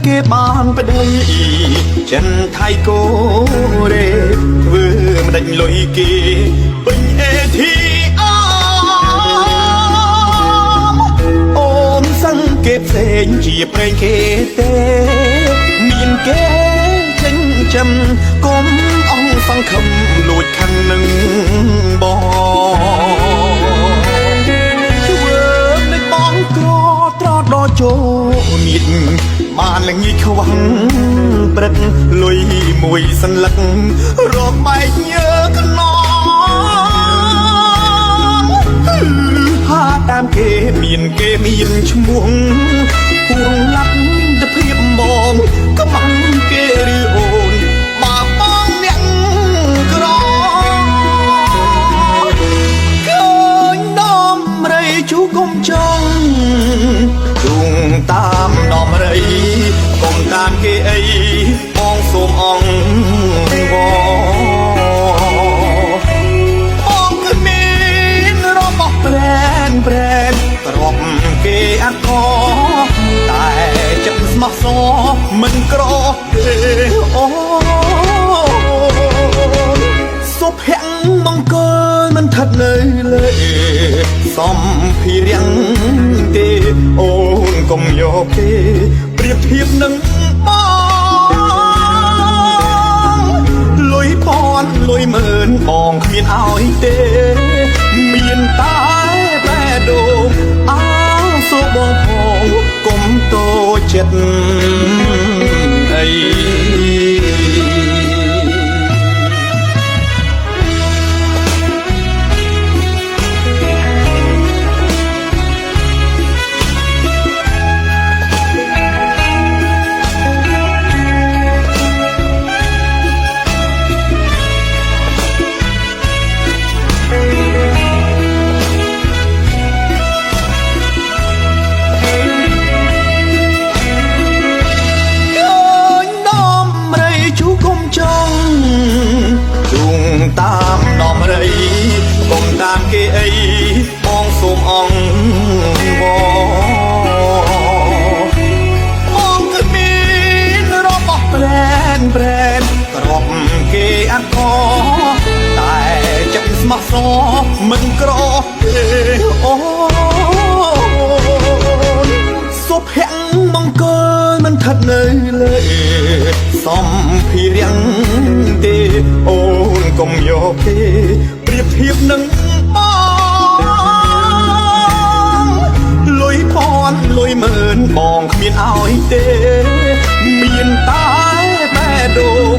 គេបានប្តីចិនថៃកូរ៉េធ្វើមិនដេញលុយគេពេញអេធីអូនសឹងគេផ្សេងជាប្រេងគេទេមានគេចិញ្ចឹមកុំអងសង្ឃឹមលួចខាងនឹងបងធ្វើមិនបងក្រត្រដល់ចូលមៀតបានល្ងាចខ្វាំងព្រឹកលុយមួយសន្លឹករកបែកញើខ្នងហាតាមគេមានគេមានឈ្មោះពួងឡាត់ទៅភាពមកកំងគេឬអូនបើបងអ្នកក្រឃើញដំរីជូកុំចង់ជួងតាមដំរីកុំតាមគេអីបងសូមអង្វបងគឺមានរបស់ប្រែនក្របគេអកតែចិត្តស្មោះសរមិនក្រទេអូសុភ័ក្រមង្គលមិនថិតនៅលើសំភារៈទេអូនកុំយកគេប្រៀបធៀបនឹងបងលុយពាន់លុយម៉ឺនបងគ្មានឲ្យទេមានតែបែដូងអើសូបងផងកុំតូចចិត្តអីតាមដំរីកុំតាមគេអីបងសូមអង្វបងគឺមានរបស់ប្រែនក្របគេអកតែចិត្តស្មោះសរមិនក្រទេអូសុភ័ក្រមង្គលមិនថិតនៅលើសំភារៈទេអូនកុំយកគេប្រៀបធៀបនឹងបងលុយពាន់លុយម៉ឺនបងគ្មានឲ្យទេមានតែបែដូង